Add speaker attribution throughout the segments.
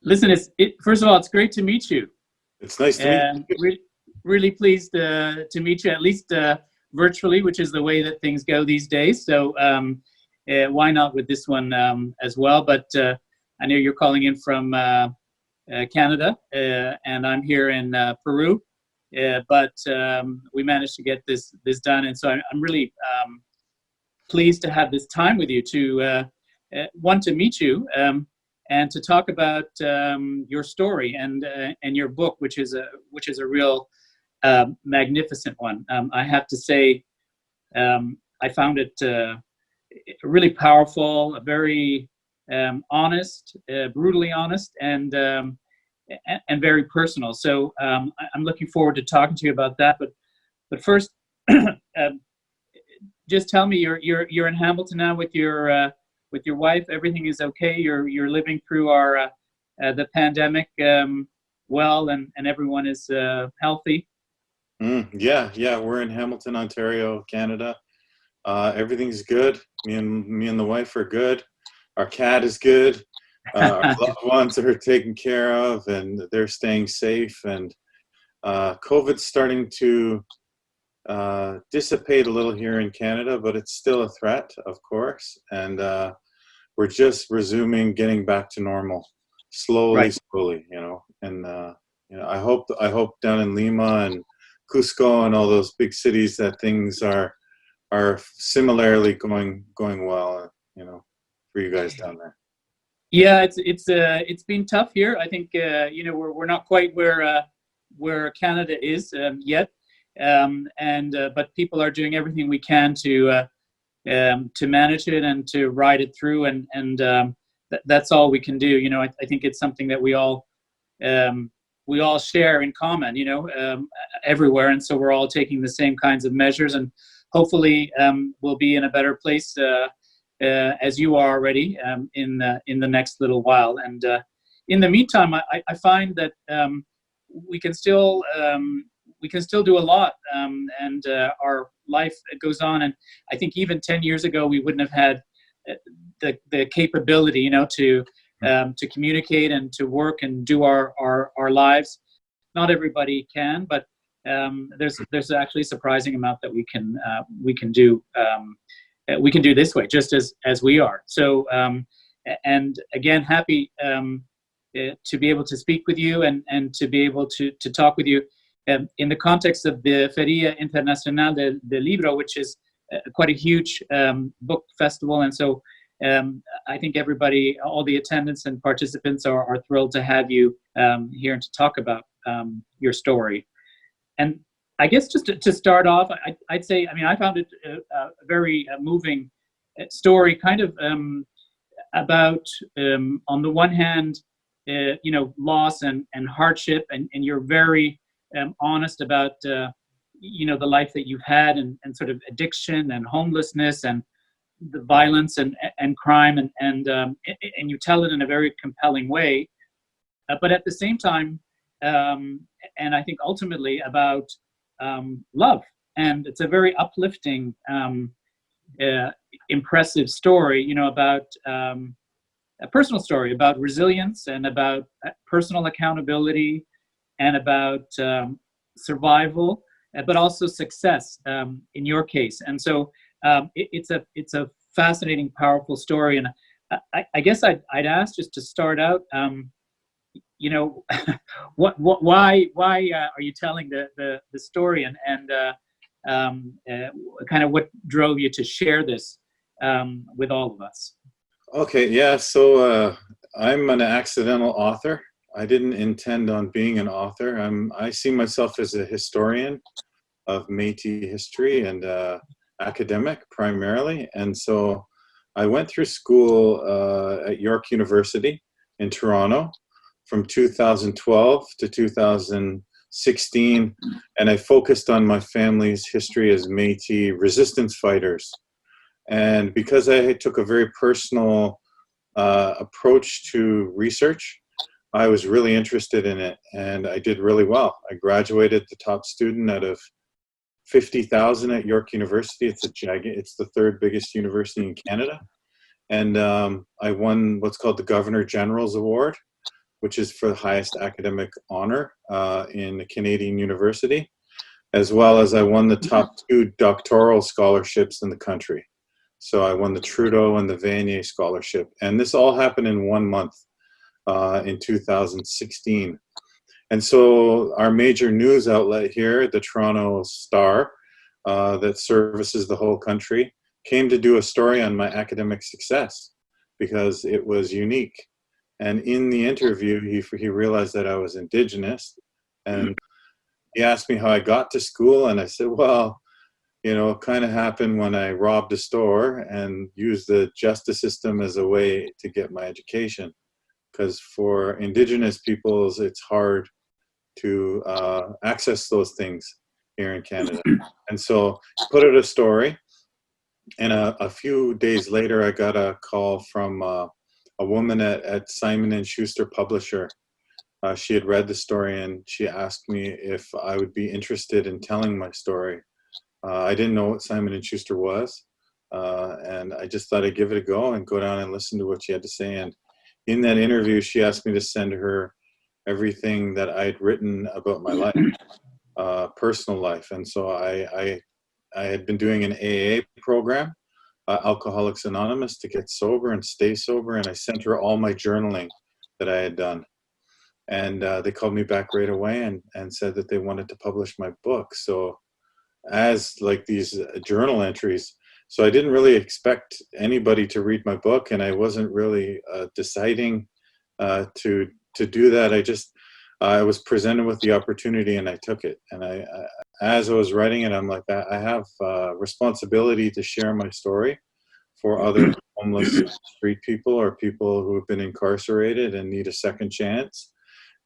Speaker 1: Listen, first of all, it's great to meet you,
Speaker 2: It's nice to meet
Speaker 1: and
Speaker 2: you.
Speaker 1: really pleased to meet you, at least virtually, which is the way that things go these days. So why not with this one as well? But I know you're calling in from Canada, and I'm here in Peru. But we managed to get this done, and so I'm really pleased to have this time with you to want to meet you. And to talk about your story and your book, which is a real magnificent one. I have to say, I found it really powerful, very honest, brutally honest, and very personal. So I'm looking forward to talking to you about that. But first, just tell me, you're in Hamilton now with your wife. Everything is okay. You're living through our the pandemic well, and everyone is healthy.
Speaker 2: Yeah, we're in Hamilton, Ontario, Canada. Everything's good. Me and the wife are good. Our cat is good. Our loved ones are taken care of, and they're staying safe. And COVID's starting to dissipate a little here in Canada, but it's still a threat, of course. And we're just resuming, getting back to normal, slowly,
Speaker 1: Right.
Speaker 2: slowly. And I hope down in Lima and Cusco and all those big cities that things are similarly going well. For you guys down there.
Speaker 1: Yeah, it's been tough here. I think we're not quite where Canada is yet, but people are doing everything we can to manage it and to ride it through, and that's all we can do. I think it's something that we all share in common, everywhere, and so we're all taking the same kinds of measures, and hopefully we'll be in a better place as you are already in the next little while. And in the meantime, I find that we can still do a lot, and our life goes on. And I think even 10 years ago, we wouldn't have had the capability, to communicate and to work and do our lives. Not everybody can, but there's actually a surprising amount that we can do. We can do this way, just as we are. So, and again, happy to be able to speak with you and to be able to talk with you in the context of the Feria Internacional del Libro, which is quite a huge book festival. And so I think everybody, all the attendants and participants are thrilled to have you here and to talk about your story. And I guess just to start off, I'd say, I found it a very moving story, kind of about, on the one hand, loss and hardship, and you're very honest about, the life that you've had, and sort of addiction and homelessness and the violence and crime, and you tell it in a very compelling way, but at the same time, and I think ultimately about love. And it's a very uplifting, impressive story, about a personal story about resilience and about personal accountability and about survival, but also success in your case. And so it's a fascinating, powerful story. And I guess I'd ask, just to start out, why are you telling the story, and kind of what drove you to share this with all of us?
Speaker 2: Okay, yeah. So I'm an accidental author. I didn't intend on being an author. I see myself as a historian of Métis history and academic primarily. And so I went through school at York University in Toronto from 2012 to 2016, and I focused on my family's history as Métis resistance fighters. And because I took a very personal approach to research, I was really interested in it, and I did really well. I graduated the top student out of 50,000 at York University. It's the third biggest university in Canada. And I won what's called the Governor General's Award, which is for the highest academic honor in a Canadian university, as well as I won the top 2 doctoral scholarships in the country. So I won the Trudeau and the Vanier scholarship. And this all happened in 1 month in 2016. And so our major news outlet here, the Toronto Star, that services the whole country, came to do a story on my academic success because it was unique. And in the interview, he realized that I was Indigenous, and he asked me how I got to school, and I said, well, you know, it kind of happened when I robbed a store and used the justice system as a way to get my education. Because for Indigenous peoples, it's hard to access those things here in Canada. And so put out a story, and a few days later, I got a call from a woman at Simon & Schuster Publisher. She had read the story, and she asked me if I would be interested in telling my story. I didn't know what Simon & Schuster was, and I just thought I'd give it a go and go down and listen to what she had to say. And in that interview, she asked me to send her everything that I'd written about my life, personal life. And so I had been doing an AA program, Alcoholics Anonymous, to get sober and stay sober, and I sent her all my journaling that I had done. And they called me back right away and said that they wanted to publish my book. So as like these journal entries, so I didn't really expect anybody to read my book, and I wasn't really deciding to do that. I was presented with the opportunity, and I took it. And as I was writing it, I'm like, I have responsibility to share my story for other homeless street people or people who have been incarcerated and need a second chance.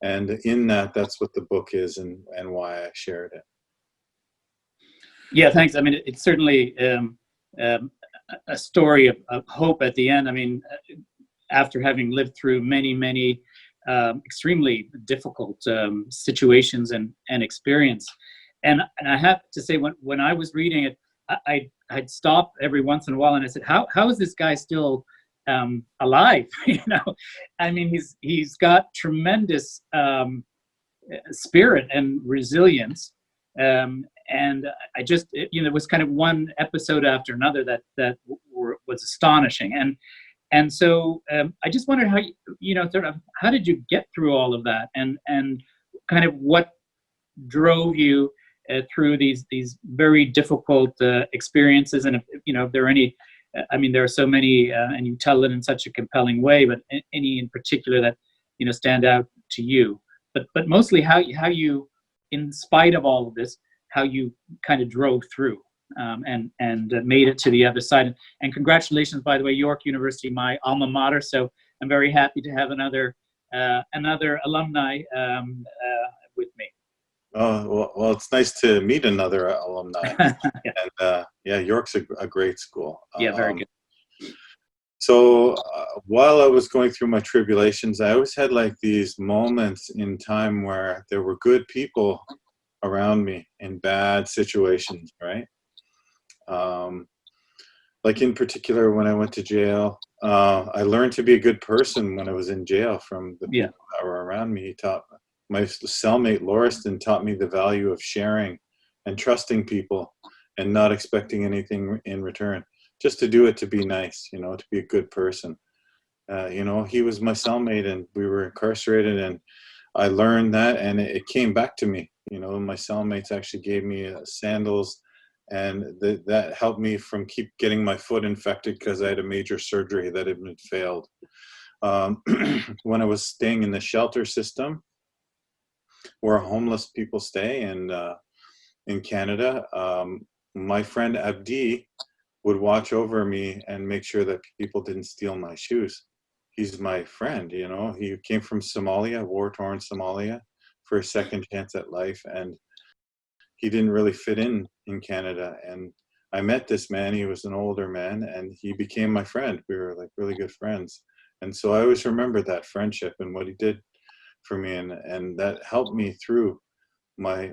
Speaker 2: And in that's what the book is, and why I shared it.
Speaker 1: Yeah, thanks. I mean, it's certainly a story of hope at the end. I mean, after having lived through many extremely difficult situations and experience, and I have to say, when I was reading it, I'd stop every once in a while and I said, how is this guy still alive? You know, I mean, he's got tremendous spirit and resilience. And I just, it was kind of one episode after another that was astonishing. And so I just wondered how, sort of, how did you get through all of that, and kind of what drove you through these very difficult experiences, and if there are any, I mean, there are so many, and you tell it in such a compelling way, but any in particular that stand out to you, but mostly how you, in spite of all of this, how you kind of drove through and made it to the other side. And congratulations, by the way, York University, my alma mater. So I'm very happy to have another alumni with me.
Speaker 2: Oh, well, it's nice to meet another alumni. Yeah. And York's a great school.
Speaker 1: Yeah, very good.
Speaker 2: So while I was going through my tribulations, I always had like these moments in time where there were good people around me in bad situations, right? Like in particular, when I went to jail, I learned to be a good person when I was in jail from the people that were around me. My cellmate Lauriston taught me the value of sharing and trusting people and not expecting anything in return, just to do it to be nice, to be a good person. He was my cellmate, and we were incarcerated, and I learned that, and it came back to me. My cellmates actually gave me sandals, and that helped me from keep getting my foot infected because I had a major surgery that had been failed. When I was staying in the shelter system, where homeless people stay in Canada, my friend Abdi would watch over me and make sure that people didn't steal my shoes. He's my friend, He came from Somalia, war-torn Somalia, for a second chance at life, and he didn't really fit in Canada. And I met this man. He was an older man, and he became my friend. We were like really good friends. And so I always remember that friendship and what he did for me, and that helped me through my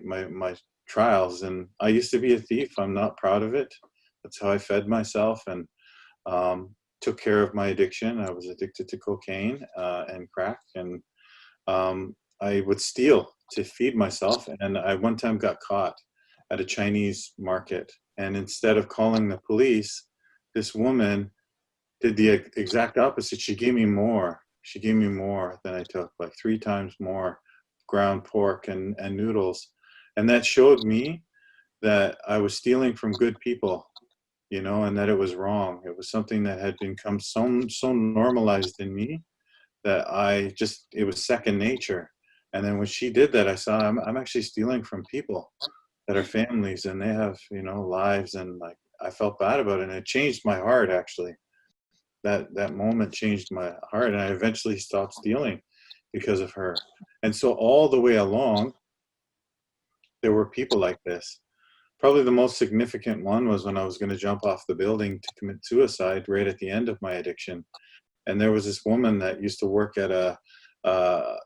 Speaker 2: trials. And I used to be a thief. I'm not proud of it. That's how I fed myself and took care of my addiction. I was addicted to cocaine and crack, and I would steal to feed myself. And I one time got caught at a Chinese market. And instead of calling the police, this woman did the exact opposite. She gave me more. She gave me more than I took, like 3 times more ground pork and noodles. And that showed me that I was stealing from good people, you know, and that it was wrong. It was something that had become so normalized in me that it was second nature. And then when she did that, I saw I'm actually stealing from people that are families, and they have, you know, lives, and like I felt bad about it, and it changed my heart actually. That moment changed my heart, and I eventually stopped stealing because of her. And so all the way along, there were people like this. Probably the most significant one was when I was going to jump off the building to commit suicide right at the end of my addiction. And there was this woman that used to work at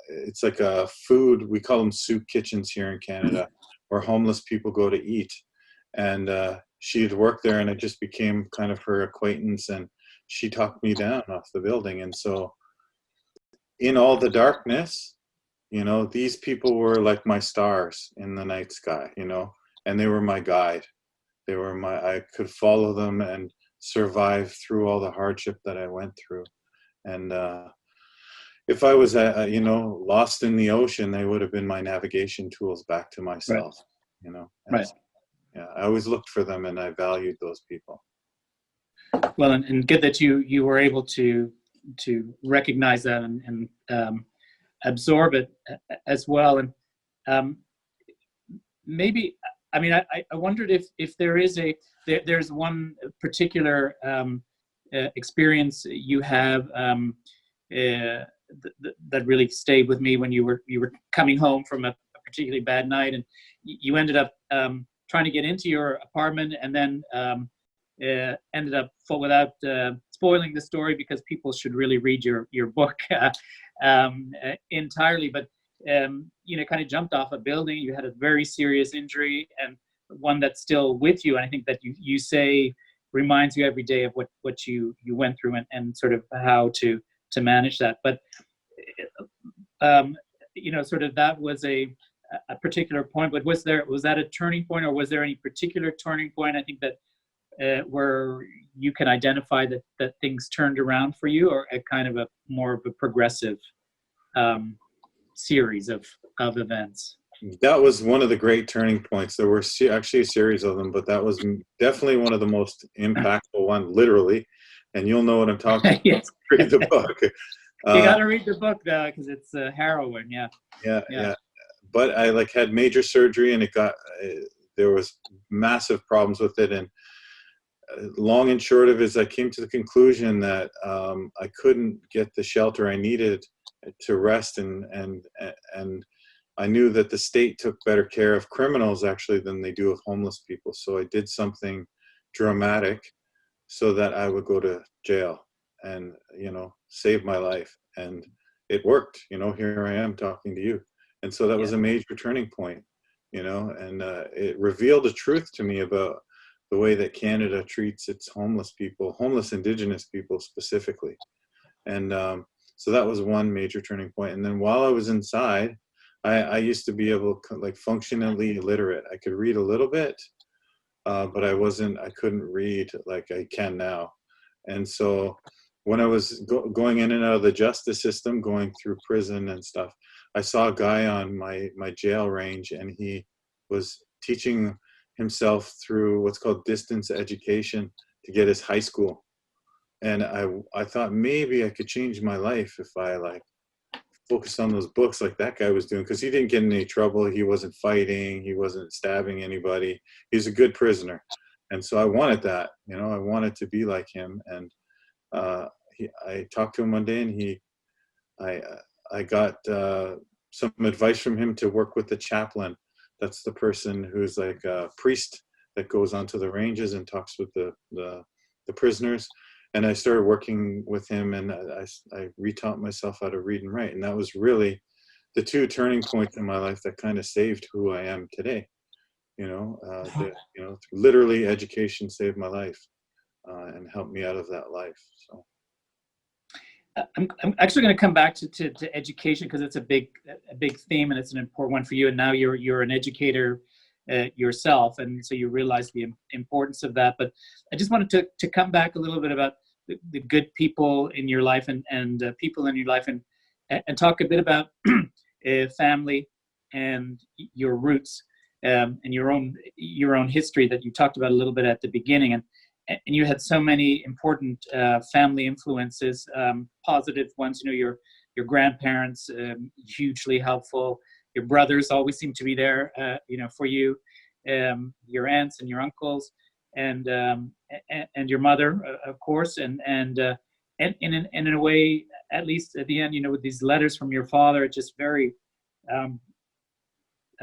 Speaker 2: it's like a food, we call them soup kitchens here in Canada, where homeless people go to eat. And she had worked there, and it just became kind of her acquaintance, and she talked me down off the building. And so in all the darkness, you know, these people were like my stars in the night sky, you know, and they were my guide. I could follow them and survive through all the hardship that I went through. And if I was, you know, lost in the ocean, they would have been my navigation tools back to myself,
Speaker 1: Right.
Speaker 2: you know.
Speaker 1: Right.
Speaker 2: So, yeah, I always looked for them, and I valued those people.
Speaker 1: Well, and good that you were able to recognize that and absorb it as well. And maybe, I mean, I wondered if there is there's one particular experience you have that really stayed with me when you were coming home from a particularly bad night, and you ended up trying to get into your apartment, and then ended up without spoiling the story, because people should really read your book entirely. But you know, kind of jumped off a building. You had a very serious injury, and one that's still with you. And I think that you say reminds you every day of what you went through, and sort of how to manage that. But you know, sort of that was a particular point. But was that a turning point, or was there any particular turning point? I think that where you can identify that things turned around for you, or a kind of a more of a progressive series of events?
Speaker 2: That was one of the great turning points. There were actually a series of them, but that was definitely one of the most impactful one, literally. And you'll know what I'm talking about.
Speaker 1: Yes.
Speaker 2: Read the book.
Speaker 1: You got to read the book because it's harrowing.
Speaker 2: Yeah. But I like had major surgery, and it got there was massive problems with it. And long and short of it is, I came to the conclusion that I couldn't get the shelter I needed to rest, and I knew that the state took better care of criminals actually than they do of homeless people. So I did something dramatic so that I would go to jail and, you know, save my life. And it worked. You know, here I am talking to you. And so that was a major turning point, you know, and it revealed the truth to me about the way that Canada treats its homeless people, homeless Indigenous people specifically. And so that was one major turning point. And then while I was inside, I used to be able to, like, functionally illiterate. I could read a little bit, but I couldn't read like I can now. And so when I was going in and out of the justice system, going through prison and stuff, I saw a guy on my jail range, and he was teaching himself through what's called distance education to get his high school. And I thought maybe I could change my life if I like focused on those books like that guy was doing, because he didn't get in any trouble. He wasn't fighting. He wasn't stabbing anybody. He's a good prisoner. And so I wanted that, you know, I wanted to be like him. And I talked to him one day, and I got some advice from him to work with the chaplain. That's the person who's like a priest that goes onto the ranges and talks with the prisoners. And I started working with him, and I retaught myself how to read and write. And that was really the two turning points in my life that kind of saved who I am today. You know, literally education saved my life and helped me out of that life. So.
Speaker 1: I'm actually going to come back to education because it's a big theme and it's an important one for you. And now you're an educator yourself, and so you realize the importance of that. But I just wanted to come back a little bit about the good people in your life and people in your life, and talk a bit about family and your roots, and your own history that you talked about a little bit at the beginning. And you had so many important family influences, positive ones. You know, your grandparents, hugely helpful. Your brothers always seem to be there, you know, for you. Your aunts and your uncles, and your mother, of course, and in a way, at least at the end, you know, with these letters from your father, it's just very, um,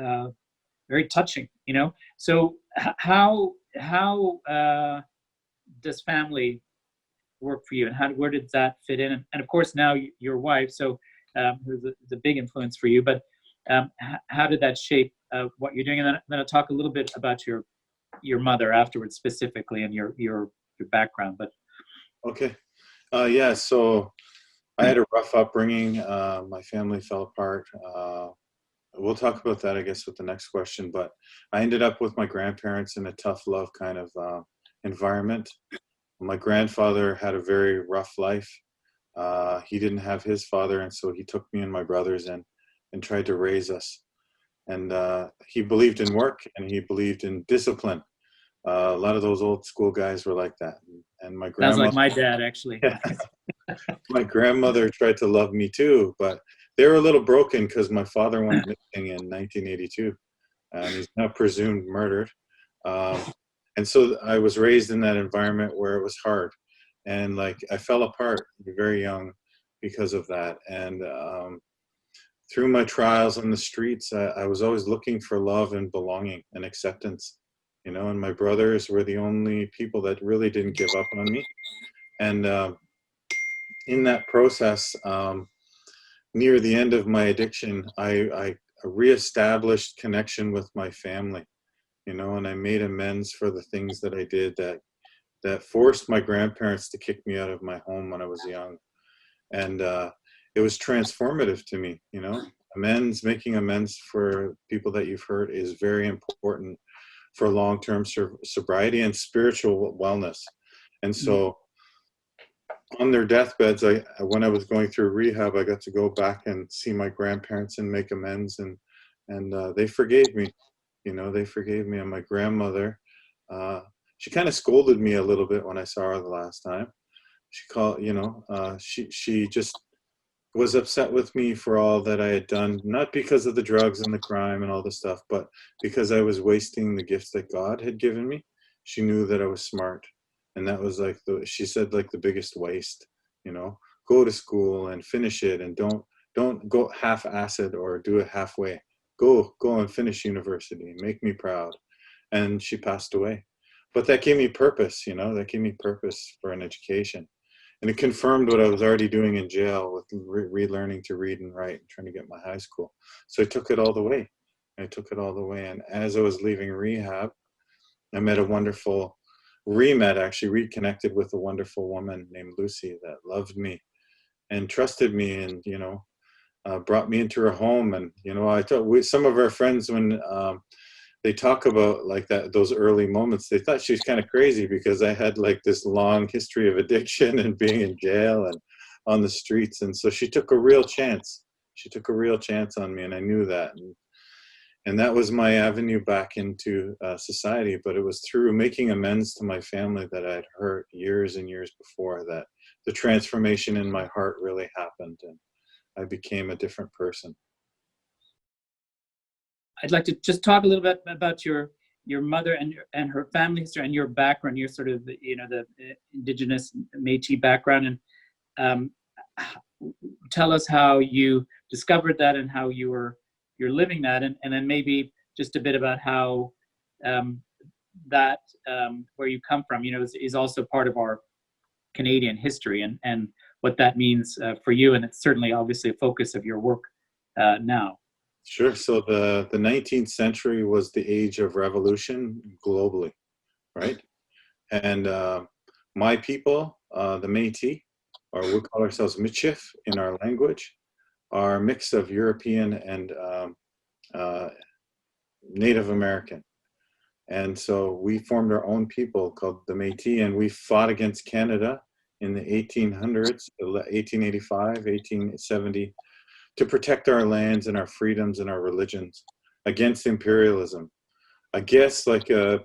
Speaker 1: uh, very touching. You know, so how does family work for you, and where did that fit in? And of course, now your wife, so who's a big influence for you. But how did that shape what you're doing? And then I'll talk a little bit about your mother afterwards, specifically, and your background. But
Speaker 2: Okay. Yeah. So I had a rough upbringing. My family fell apart. We'll talk about that, I guess, with the next question. But I ended up with my grandparents in a tough love kind of environment. My grandfather had a very rough life. He didn't have his father, and so he took me and my brothers in and tried to raise us. And he believed in work and he believed in discipline. A lot of those old school guys were like that. And my
Speaker 1: sounds
Speaker 2: grandma,
Speaker 1: like my dad, actually.
Speaker 2: my grandmother tried to love me too, but they were a little broken because my father went missing in 1982, and he's now presumed murdered. Um, and so I was raised in that environment where it was hard, and like I fell apart very young because of that. And through my trials on the streets, I was always looking for love and belonging and acceptance, you know. And my brothers were the only people that really didn't give up on me. And in that process, near the end of my addiction, I reestablished connection with my family, you know, and I made amends for the things that I did that forced my grandparents to kick me out of my home when I was young. And it was transformative to me, you know. Making amends for people that you've hurt is very important for long-term sobriety and spiritual wellness. And so on their deathbeds, when I was going through rehab, I got to go back and see my grandparents and make amends, and they forgave me. You know, they forgave me. And my grandmother, she kind of scolded me a little bit when I saw her the last time. She called, you know, she just was upset with me for all that I had done, not because of the drugs and the crime and all the stuff, but because I was wasting the gifts that God had given me. She knew that I was smart. And that was like she said, like the biggest waste, you know, go to school and finish it, and don't go half-assed or do it halfway. Go and finish university, make me proud. And she passed away. But that gave me purpose, you know, that gave me purpose for an education. And it confirmed what I was already doing in jail with relearning to read and write and trying to get my high school. So I took it all the way. And as I was leaving rehab, I met a wonderful, reconnected with a wonderful woman named Lucy that loved me and trusted me, and, you know, brought me into her home. And, you know, some of our friends, when they talk about like those early moments, they thought she was kind of crazy because I had like this long history of addiction and being in jail and on the streets. And so she took a real chance. She took a real chance on me, and I knew that. And that was my avenue back into society. But it was through making amends to my family that I'd hurt years and years before that the transformation in my heart really happened, and I became a different person.
Speaker 1: I'd like to just talk a little bit about your mother and her family history and your background, your sort of, you know, the indigenous Métis background, and um, tell us how you discovered that and how you're living that, and then maybe just a bit about how that where you come from, you know, is also part of our Canadian history, and what that means for you, and it's certainly obviously a focus of your work now.
Speaker 2: Sure. So the 19th century was the age of revolution globally, right? And my people, the Métis, or we call ourselves Michif in our language, are a mix of European and Native American. And so we formed our own people called the Métis, and we fought against Canada in the 1800s, 1885, 1870, to protect our lands and our freedoms and our religions against imperialism. I guess like a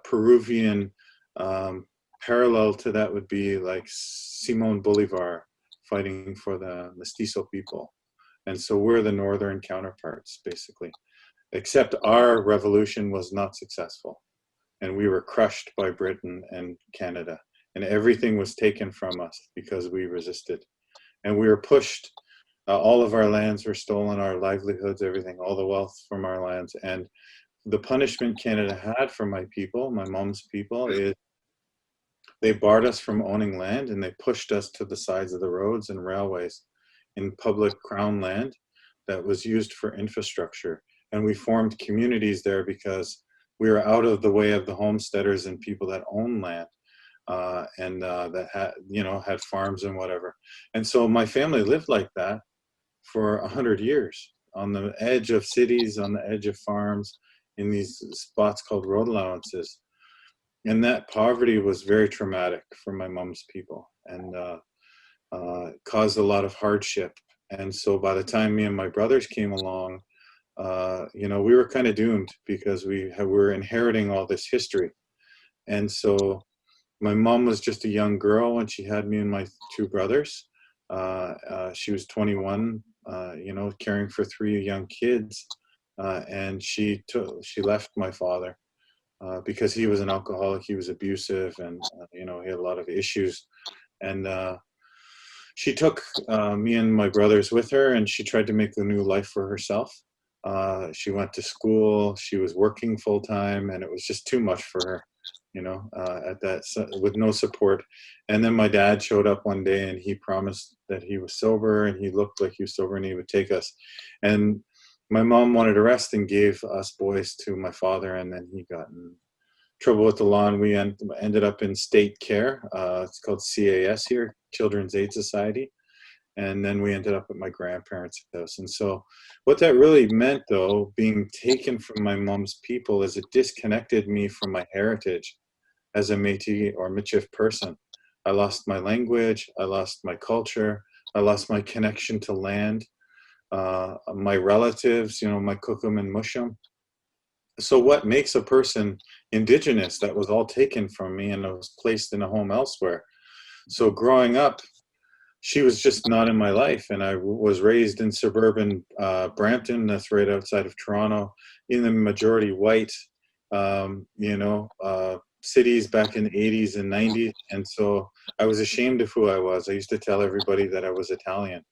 Speaker 2: Peruvian parallel to that would be like Simón Bolívar fighting for the Mestizo people. And so we're the northern counterparts, basically. Except our revolution was not successful. And we were crushed by Britain and Canada. And everything was taken from us because we resisted. And we were pushed. All of our lands were stolen, our livelihoods, everything, all the wealth from our lands. And the punishment Canada had for my people, my mom's people, is they barred us from owning land, and they pushed us to the sides of the roads and railways in public crown land that was used for infrastructure. And we formed communities there because we were out of the way of the homesteaders and people that own land that had, had farms and whatever. And so my family lived like that for 100 years on the edge of cities, on the edge of farms, in these spots called road allowances. And that poverty was very traumatic for my mom's people, and caused a lot of hardship. And so by the time me and my brothers came along, we were kind of doomed because we were inheriting all this history. And so my mom was just a young girl when she had me and my two brothers. She was 21, caring for three young kids. And she left my father because he was an alcoholic, he was abusive, and, he had a lot of issues. And she took me and my brothers with her, and she tried to make a new life for herself. She went to school, she was working full time, and it was just too much for her, with no support. And then my dad showed up one day, and he promised that he was sober, and he looked like he was sober, and he would take us. And my mom wanted arrest and gave us boys to my father, and then he got in trouble with the law, and we ended up in state care. It's called CAS here, Children's Aid Society. And then we ended up at my grandparents' house. And so what that really meant, though, being taken from my mom's people, is it disconnected me from my heritage as a Métis or Michif person. I lost my language, I lost my culture, I lost my connection to land, my relatives, my kukum and mushum. So what makes a person indigenous? That was all taken from me, and I was placed in a home elsewhere. So growing up, she was just not in my life. And I was raised in suburban Brampton, that's right outside of Toronto, in the majority white, cities back in the 80s and 90s. And so I was ashamed of who I was. I used to tell everybody that I was Italian,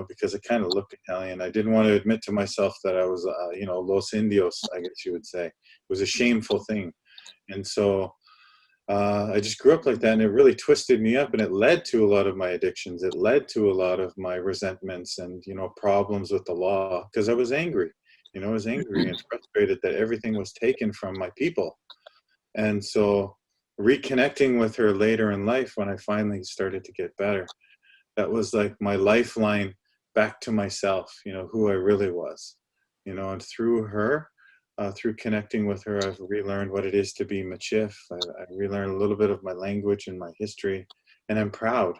Speaker 2: because I kind of looked Italian. I didn't want to admit to myself that I was, Los Indios, I guess you would say. It was a shameful thing. And so I just grew up like that, and it really twisted me up, and it led to a lot of my addictions. It led to a lot of my resentments and, problems with the law, because I was angry. I was angry and frustrated that everything was taken from my people. And so reconnecting with her later in life, when I finally started to get better, that was like my lifeline back to myself, who I really was, and through her, through connecting with her, I've relearned what it is to be Michif. I relearned a little bit of my language and my history, and I'm proud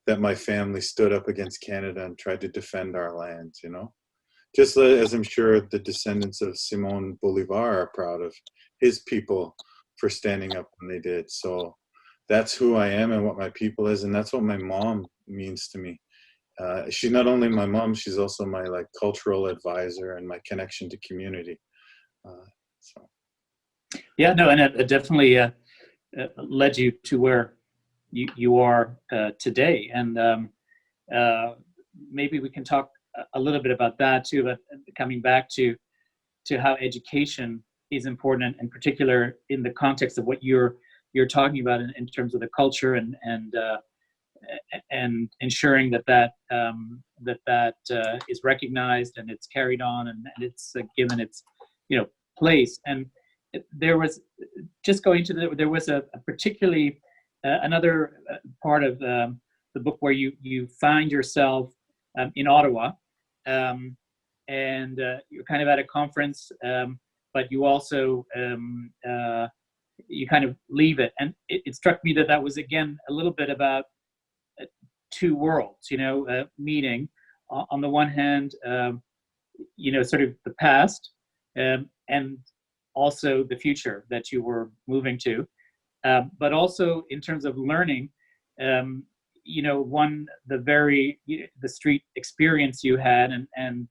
Speaker 2: that my family stood up against Canada and tried to defend our lands, just as I'm sure the descendants of Simón Bolívar are proud of his people for standing up when they did. So that's who I am and what my people is, and that's what my mom means to me. She's not only my mom, she's also my cultural advisor and my connection to community.
Speaker 1: Yeah, no, and it definitely led you to where you are today. And maybe we can talk a little bit about that too, but coming back to how education is important, in particular in the context of what you're talking about in terms of the culture and ensuring that is recognized and it's carried on and it's given its place. And there was just going to there was a particularly another part of the the book where you find yourself in Ottawa, and you're kind of at a conference, but you also you kind of leave it, and it struck me that was again a little bit about two worlds, meeting. On the one hand, sort of the past, and also the future that you were moving to, but also in terms of learning, the street experience you had, and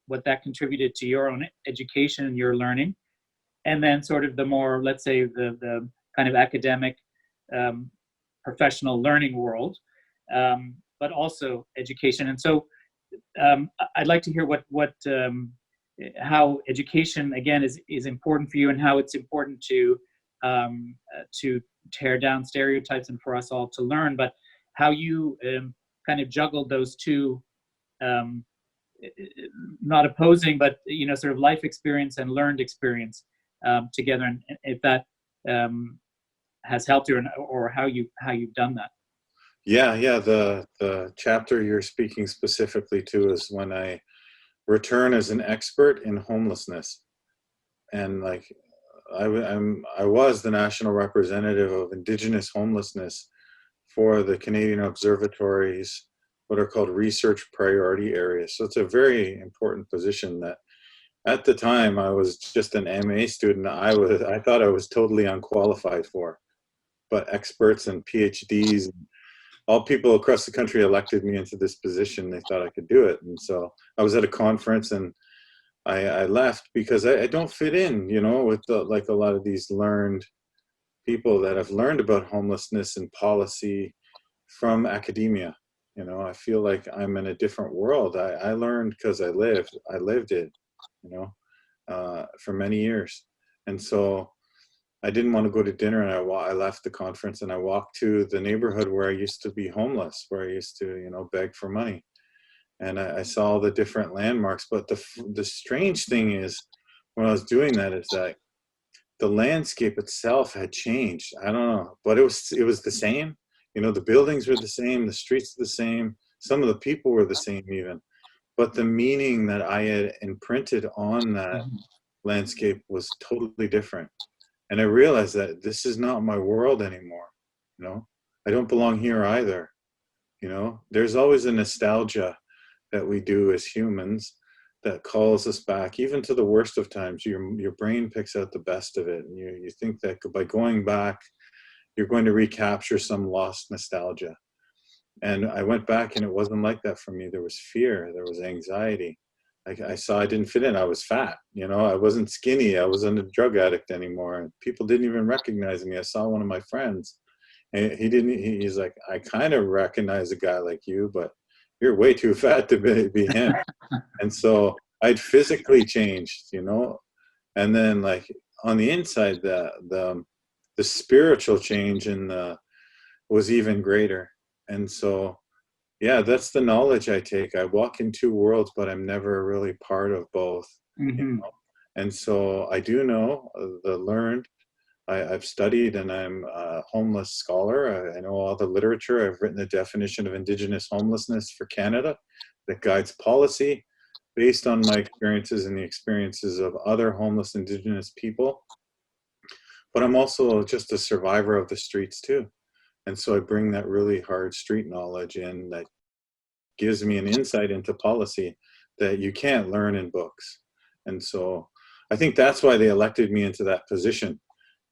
Speaker 1: what that contributed to your own education and your learning, and then sort of the more, let's say, the kind of academic, professional learning world, but also education. And so I'd like to hear how education again is important for you, and how it's important to tear down stereotypes and for us all to learn, but how you kind of juggled those two, not opposing, but sort of life experience and learned experience together, and if that has helped you, or how you've done that.
Speaker 2: Yeah. The chapter you're speaking specifically to is when I return as an expert in homelessness, and like I was the national representative of Indigenous homelessness for the Canadian Observatory's what are called research priority areas. So it's a very important position that at the time I was just an MA student. I thought I was totally unqualified for, but experts and PhDs and all people across the country elected me into this position. They thought I could do it. And so I was at a conference, and I left because I don't fit in, with like a lot of these learned people that have learned about homelessness and policy from academia. I feel like I'm in a different world. I learned because I lived it, for many years. And so I didn't want to go to dinner, and I left the conference, and I walked to the neighborhood where I used to be homeless, where I used to, beg for money. And I saw all the different landmarks. But the strange thing is, when I was doing that, is that the landscape itself had changed. I don't know, but it was the same. The buildings were the same, the streets were the same, some of the people were the same even. But the meaning that I had imprinted on that landscape was totally different. And I realized that this is not my world anymore. I don't belong here either. There's always a nostalgia that we do as humans that calls us back, even to the worst of times. Your brain picks out the best of it, and you think that by going back, you're going to recapture some lost nostalgia. And I went back, and it wasn't like that for me. There was fear, there was anxiety. I saw I didn't fit in. I was fat, I wasn't skinny. I wasn't a drug addict anymore. And people didn't even recognize me. I saw one of my friends, and he's like, I kind of recognize a guy like you, but you're way too fat to be him. And so I'd physically changed, and then like on the inside, the spiritual change was even greater. And so, yeah, that's the knowledge I take. I walk in two worlds, but I'm never really part of both. And so I do know the learned. I've studied, and I'm a homeless scholar. I know all the literature. I've written a definition of Indigenous homelessness for Canada that guides policy based on my experiences and the experiences of other homeless Indigenous people. But I'm also just a survivor of the streets too. And so I bring that really hard street knowledge in that gives me an insight into policy that you can't learn in books. And so I think that's why they elected me into that position,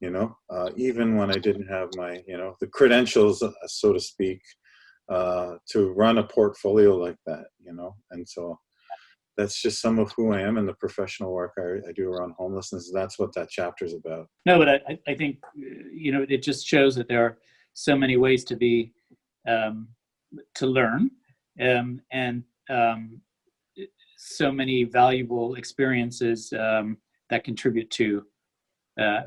Speaker 2: even when I didn't have my, the credentials, so to speak, to run a portfolio like that, And so that's just some of who I am and the professional work I do around homelessness. That's what that chapter is about.
Speaker 1: No, but I think, it just shows that there are so many ways to be, to learn, and so many valuable experiences that contribute to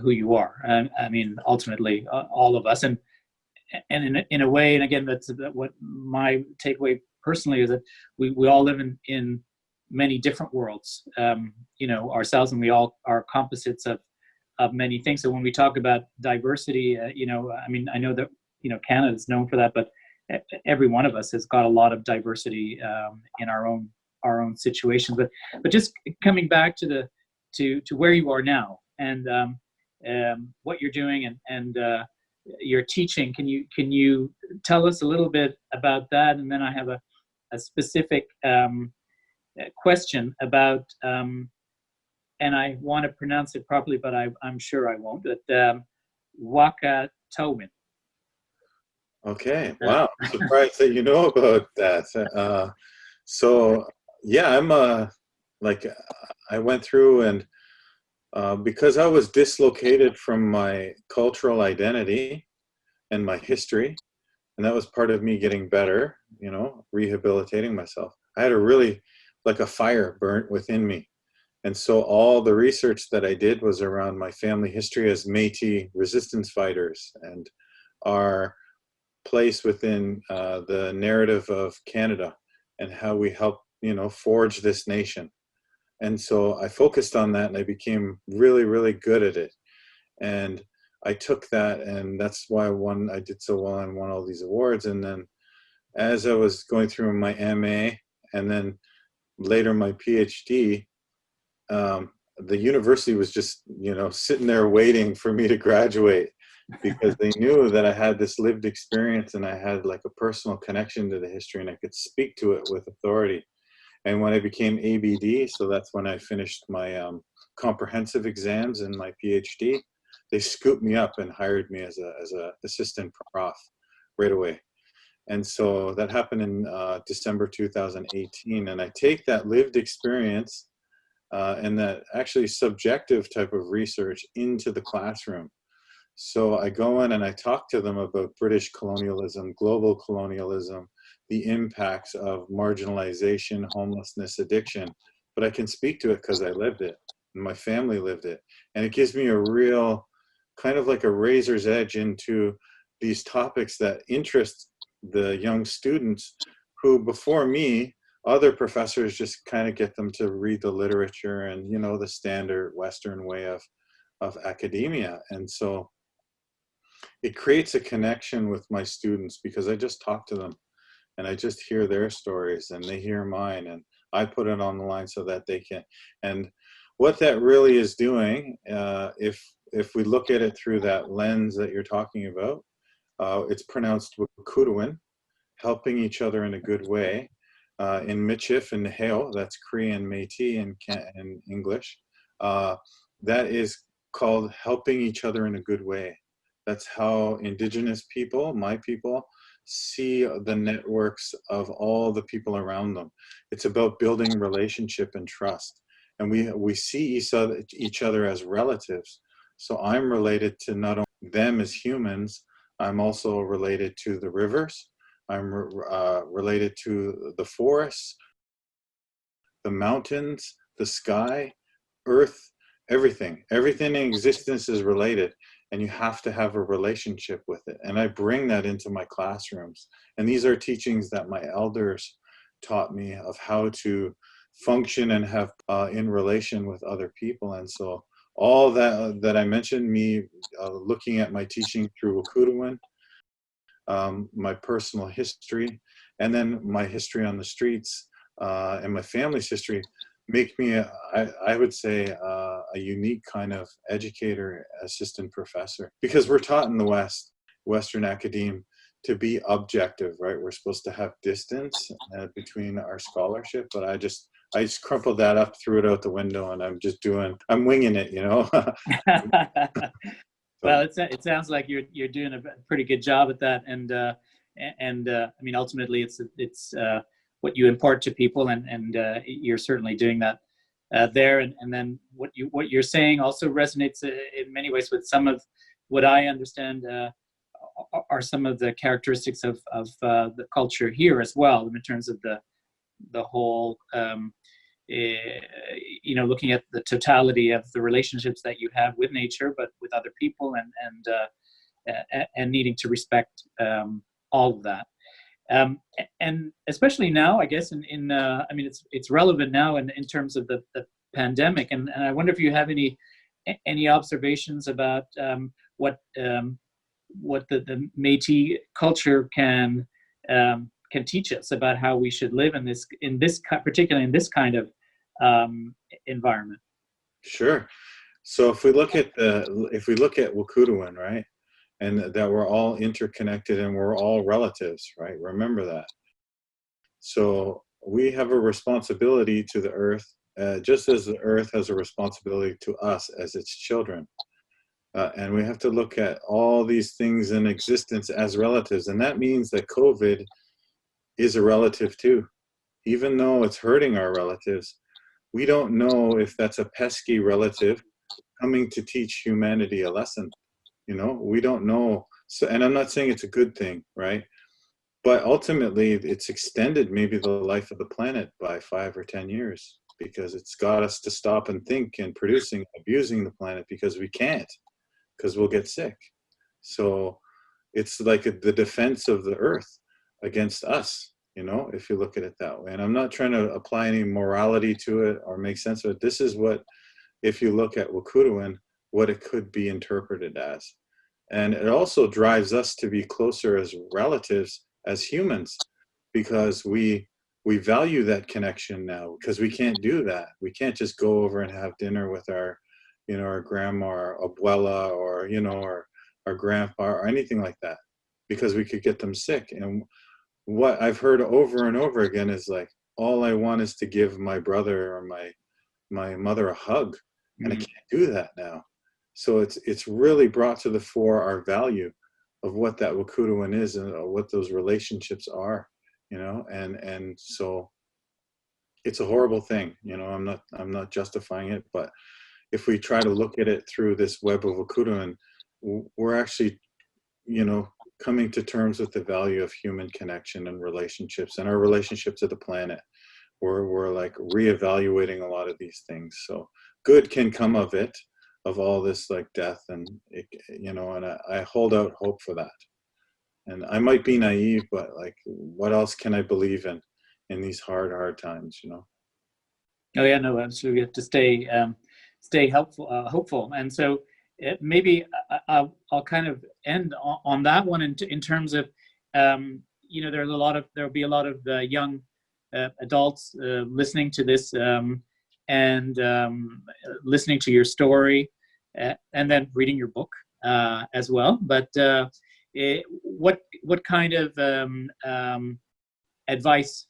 Speaker 1: who you are. I mean, ultimately, all of us, and in a way, and again, that's what my takeaway personally is, that we all live in many different worlds, ourselves, and we all are composites of many things. So when we talk about diversity, I mean, I know that Canada is known for that, but every one of us has got a lot of diversity in our own situations. But just coming back to where you are now and what you're doing and your teaching, can you tell us a little bit about that? And then I have a specific question about, and I want to pronounce it properly, but I'm sure I won't, but Waka Towin.
Speaker 2: Okay, wow, I'm surprised that you know about that. So yeah, I went through and because I was dislocated from my cultural identity and my history, and that was part of me getting better, rehabilitating myself. I had like a fire burnt within me. And so all the research that I did was around my family history as Métis resistance fighters and our place within the narrative of Canada and how we help, forge this nation. And so I focused on that and I became really, really good at it. And I took that, and that's why I did so well and won all these awards. And then as I was going through my MA and then later my PhD, the university was just, sitting there waiting for me to graduate because they knew that I had this lived experience and I had like a personal connection to the history and I could speak to it with authority. And when I became ABD, so that's when I finished my comprehensive exams and my PhD, they scooped me up and hired me as a assistant prof right away. And so that happened in December 2018. And I take that lived experience and that actually subjective type of research into the classroom. So I go in and I talk to them about British colonialism, global colonialism, the impacts of marginalization, homelessness, addiction, but I can speak to it because I lived it and my family lived it. And it gives me a real kind of like a razor's edge into these topics that interest the young students who before me, other professors just kind of get them to read the literature and, the standard Western way of academia. And so it creates a connection with my students because I just talk to them and I just hear their stories and they hear mine and I put it on the line so that they can. And what that really is doing, if we look at it through that lens that you're talking about, it's pronounced Wakudawin, helping each other in a good way. In Michif and Neheo, that's Cree and Métis in English, that is called helping each other in a good way. That's how Indigenous people, my people, see the networks of all the people around them. It's about building relationship and trust. And we see each other as relatives. So I'm related to not only them as humans, I'm also related to the rivers. I'm related to the forests, the mountains, the sky, earth, everything. Everything in existence is related, and you have to have a relationship with it. And I bring that into my classrooms. And these are teachings that my elders taught me of how to function and have in relation with other people. And so all that I mentioned, me looking at my teaching through Wakudawin, my personal history, and then my history on the streets and my family's history make me, I would say, a unique kind of educator, assistant professor, because we're taught in the Western academe to be objective, right? We're supposed to have distance between our scholarship, but I just crumpled that up, threw it out the window, and I'm winging it,
Speaker 1: Well, it sounds like you're doing a pretty good job at that, and I mean, ultimately, it's what you impart to people, and you're certainly doing that there. And then what you're saying also resonates in many ways with some of what I understand are some of the characteristics of the culture here as well, in terms of the whole. Looking at the totality of the relationships that you have with nature, but with other people, and needing to respect all of that, and especially now, I guess, I mean, it's relevant now in terms of the pandemic, and I wonder if you have any observations about what the Métis culture can can teach us about how we should live particularly in this kind of environment.
Speaker 2: Sure. So if we look at Wakutawan, right, and that we're all interconnected and we're all relatives, right? Remember that. So we have a responsibility to the earth, just as the earth has a responsibility to us as its children. And we have to look at all these things in existence as relatives. And that means that COVID is a relative too. Even though it's hurting our relatives, we don't know if that's a pesky relative coming to teach humanity a lesson. You know, we don't know. So, and I'm not saying it's a good thing, right? But ultimately, it's extended maybe the life of the planet by 5 or 10 years, because it's got us to stop and think and producing, abusing the planet, because we can't, because we'll get sick. So it's like the defense of the earth against us, you know, if you look at it that way. And I'm not trying to apply any morality to it or make sense of it. This is what, if you look at Wakutawan, what it could be interpreted as. And it also drives us to be closer as relatives, as humans, because we value that connection now, because we can't do that. We can't just go over and have dinner with our, you know, our grandma or abuela, or, you know, our grandpa or anything like that, because we could get them sick. And what I've heard over and over again is like, all I want is to give my brother or my mother a hug, and I can't do that now. So it's really brought to the fore our value of what that Wakutawan is and what those relationships are, you know, and so it's a horrible thing, you know. I'm not justifying it, but if we try to look at it through this web of Wakutawan, we're actually, you know, coming to terms with the value of human connection and relationships and our relationship to the planet. We're like reevaluating a lot of these things. So good can come of it, of all this like death, and it, you know, and I hold out hope for that. And I might be naive, but like, what else can I believe in these hard times, you know?
Speaker 1: Oh yeah, no, absolutely. We have to stay hopeful. And so maybe I'll kind of end on that one in terms of, you know, there'll be a lot of young adults listening to this, and listening to your story, and then reading your book as well. But what kind of advice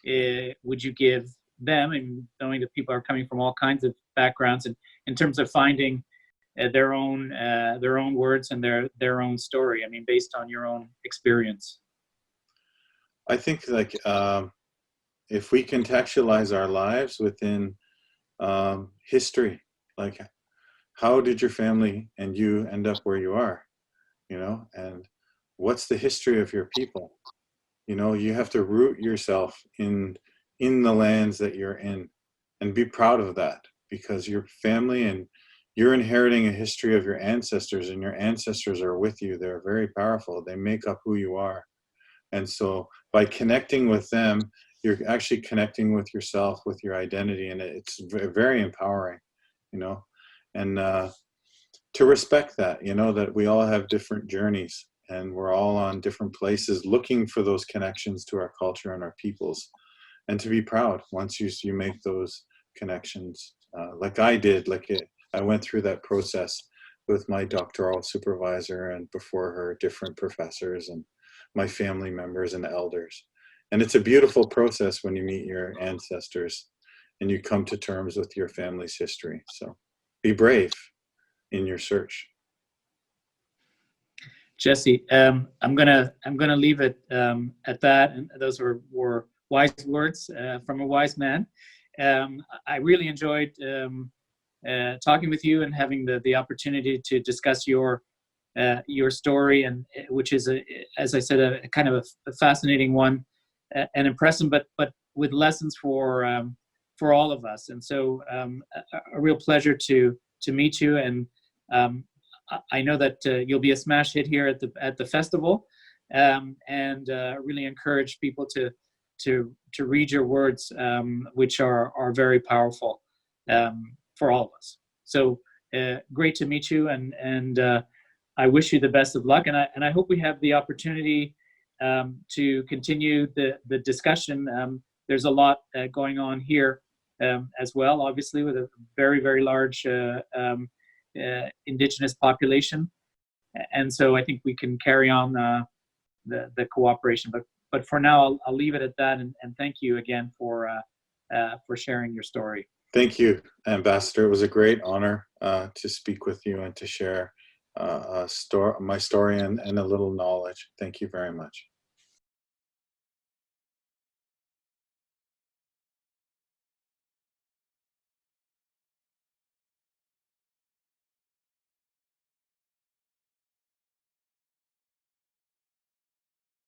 Speaker 1: would you give them, and knowing that people are coming from all kinds of backgrounds, and in terms of finding their own words and their own story? I mean, based on your own experience.
Speaker 2: I think like if we contextualize our lives within history, like how did your family and you end up where you are, you know, and what's the history of your people? You know, you have to root yourself in the lands that you're in, and be proud of that, because your family, and you're inheriting a history of your ancestors, and your ancestors are with you. They're very powerful. They make up who you are. And so by connecting with them, you're actually connecting with yourself, with your identity, and it's very empowering, you know. And to respect that, you know, that we all have different journeys, and we're all on different places looking for those connections to our culture and our peoples, and to be proud once you make those connections, like I did. I went through that process with my doctoral supervisor, and before her, different professors and my family members and elders. And it's a beautiful process when you meet your ancestors and you come to terms with your family's history. So be brave in your search.
Speaker 1: Jesse, I'm gonna leave it at that, and those were wise words from a wise man. I really enjoyed talking with you and having the opportunity to discuss your story, and which is, as I said, a kind of a fascinating one, and impressive, but with lessons for all of us. And so a real pleasure to meet you, and I know that you'll be a smash hit here at the festival, and really encourage people to read your words, which are very powerful for all of us. So great to meet you, and I wish you the best of luck, and I hope we have the opportunity to continue the discussion. There's a lot going on here as well, obviously, with a very, very large indigenous population. And so I think we can carry on the cooperation. But for now, I'll leave it at that. And thank you again for sharing your story.
Speaker 2: Thank you, Ambassador. It was a great honor to speak with you and to share my story and a little knowledge. Thank you very much.